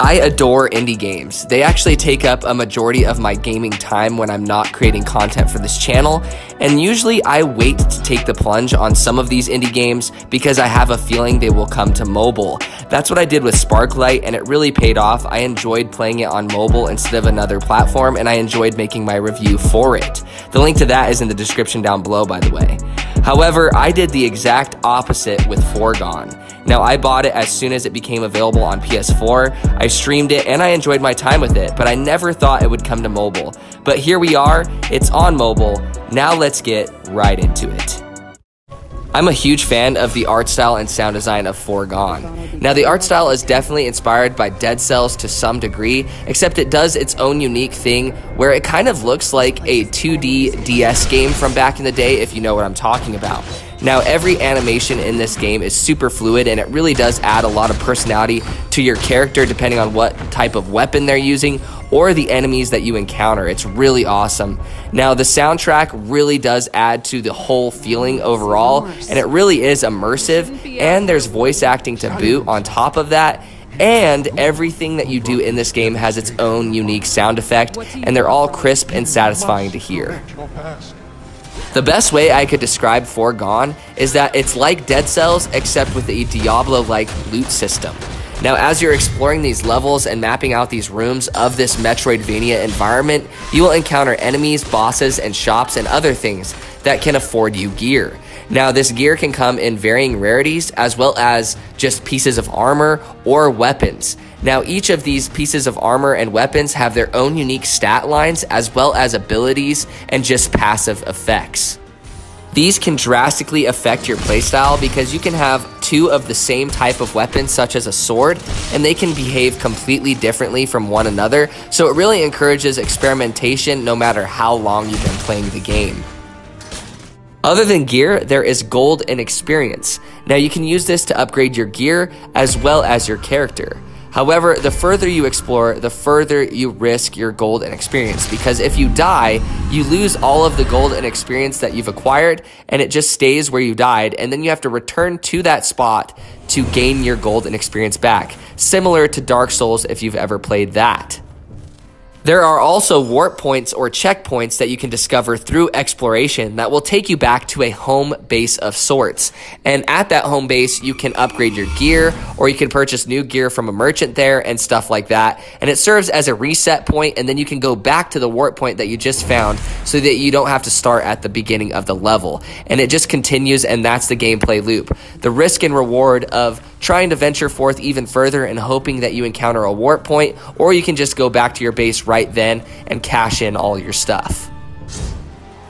I adore indie games. They actually take up a majority of my gaming time when I'm not creating content for this channel, and usually I wait to take the plunge on some of these indie games because I have a feeling they will come to mobile. That's what I did with Sparklight, and it really paid off. I enjoyed playing it on mobile instead of another platform, and I enjoyed making my review for it. The link to that is in the description down below, by the way. However, I did the exact opposite with Foregone. Now, I bought it as soon as it became available on PS4, I streamed it, and I enjoyed my time with it, but I never thought it would come to mobile. But here we are, it's on mobile. Now let's get right into it. I'm a huge fan of the art style and sound design of Foregone. Now, the art style is definitely inspired by Dead Cells to some degree, except it does its own unique thing where it kind of looks like a 2D DS game from back in the day, if you know what I'm talking about. Now, every animation in this game is super fluid, and it really does add a lot of personality to your character depending on what type of weapon they're using or the enemies that you encounter. It's really awesome. Now, the soundtrack really does add to the whole feeling overall, and it really is immersive, and there's voice acting to boot on top of that. And everything that you do in this game has its own unique sound effect, and they're all crisp and satisfying to hear. The best way I could describe Foregone is that it's like Dead Cells except with a Diablo-like loot system. Now, as you're exploring these levels and mapping out these rooms of this Metroidvania environment, you will encounter enemies, bosses, and shops and other things that can afford you gear. Now, this gear can come in varying rarities as well as just pieces of armor or weapons. Now, each of these pieces of armor and weapons have their own unique stat lines as well as abilities and just passive effects. These can drastically affect your playstyle because you can have two of the same type of weapons, such as a sword, and they can behave completely differently from one another, so it really encourages experimentation no matter how long you've been playing the game. Other than gear, there is gold and experience. Now, you can use this to upgrade your gear as well as your character. However, the further you explore, the further you risk your gold and experience, because if you die, you lose all of the gold and experience that you've acquired, and it just stays where you died, and then you have to return to that spot to gain your gold and experience back, similar to Dark Souls if you've ever played that. There are also warp points or checkpoints that you can discover through exploration that will take you back to a home base of sorts. And at that home base, you can upgrade your gear, or you can purchase new gear from a merchant there and stuff like that. And it serves as a reset point, and then you can go back to the warp point that you just found so that you don't have to start at the beginning of the level. And it just continues, and that's the gameplay loop. The risk and reward of trying to venture forth even further and hoping that you encounter a warp point, or you can just go back to your base right then and cash in all your stuff.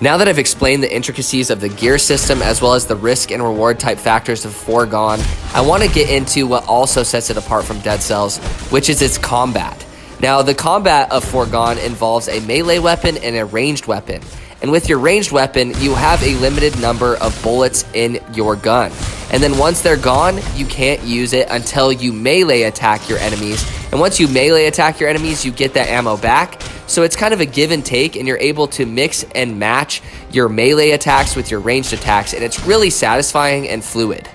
Now that I've explained the intricacies of the gear system as well as the risk and reward type factors of Foregone, I want to get into what also sets it apart from Dead Cells, which is its combat. Now, the combat of Foregone involves a melee weapon and a ranged weapon. And with your ranged weapon, you have a limited number of bullets in your gun. And then once they're gone, you can't use it until you melee attack your enemies. And once you melee attack your enemies, you get that ammo back. So it's kind of a give and take, and you're able to mix and match your melee attacks with your ranged attacks, and it's really satisfying and fluid.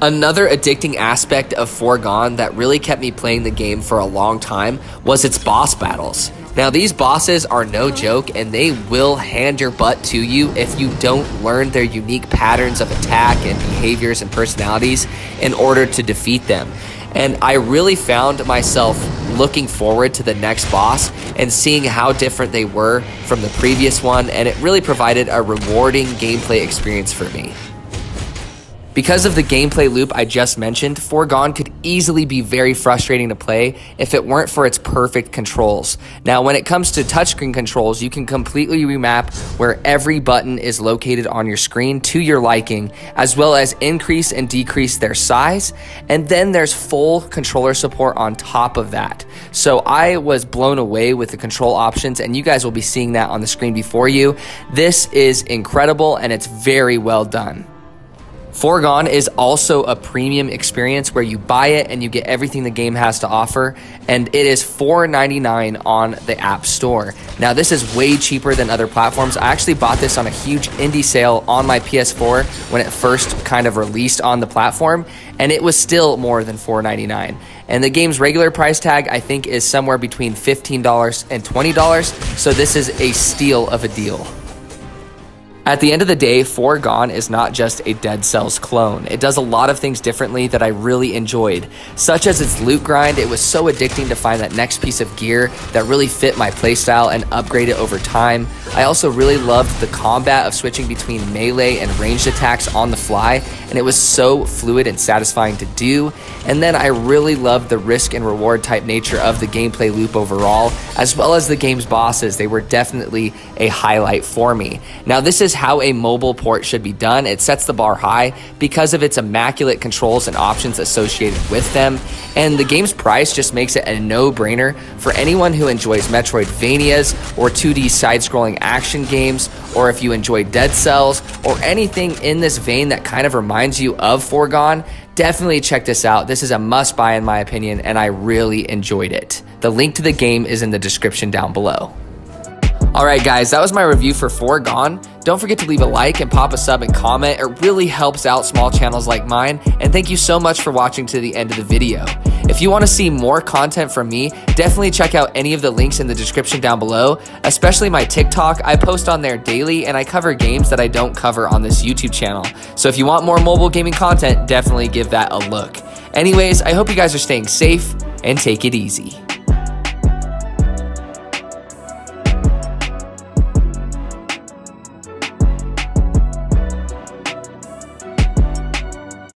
Another addicting aspect of Foregone that really kept me playing the game for a long time was its boss battles. Now, these bosses are no joke, and they will hand your butt to you if you don't learn their unique patterns of attack and behaviors and personalities in order to defeat them. And I really found myself looking forward to the next boss and seeing how different they were from the previous one, and it really provided a rewarding gameplay experience for me. Because of the gameplay loop I just mentioned, Foregone could easily be very frustrating to play if it weren't for its perfect controls. Now, when it comes to touchscreen controls, you can completely remap where every button is located on your screen to your liking, as well as increase and decrease their size, and then there's full controller support on top of that. So I was blown away with the control options, and you guys will be seeing that on the screen before you. This is incredible, and it's very well done. Foregone is also a premium experience where you buy it and you get everything the game has to offer, and it is $4.99 on the App Store. Now, this is way cheaper than other platforms. I actually bought this on a huge indie sale on my PS4 when it first kind of released on the platform, and it was still more than $4.99. And the game's regular price tag, I think, is somewhere between $15 and $20, so this is a steal of a deal. At the end of the day, Foregone is not just a Dead Cells clone. It does a lot of things differently that I really enjoyed, such as its loot grind. It was so addicting to find that next piece of gear that really fit my playstyle and upgrade it over time. I also really loved the combat of switching between melee and ranged attacks on the fly, and it was so fluid and satisfying to do. And then I really loved the risk and reward type nature of the gameplay loop overall, as well as the game's bosses. They were definitely a highlight for me. Now, this is how a mobile port should be done. It sets the bar high because of its immaculate controls and options associated with them, and the game's price just makes it a no-brainer for anyone who enjoys Metroidvanias or 2D side-scrolling action games, or if you enjoy Dead Cells or anything in this vein that kind of reminds you of Foregone. Definitely check this out. This is a must-buy in my opinion, and I really enjoyed it. The link to the game is in the description down below. Alright guys, that was my review for Foregone. Don't forget to leave a like and pop a sub and comment. It really helps out small channels like mine, and thank you so much for watching to the end of the video. If you want to see more content from me, definitely check out any of the links in the description down below, especially my TikTok. I post on there daily, and I cover games that I don't cover on this YouTube channel. So if you want more mobile gaming content, definitely give that a look. Anyways, I hope you guys are staying safe, and take it easy.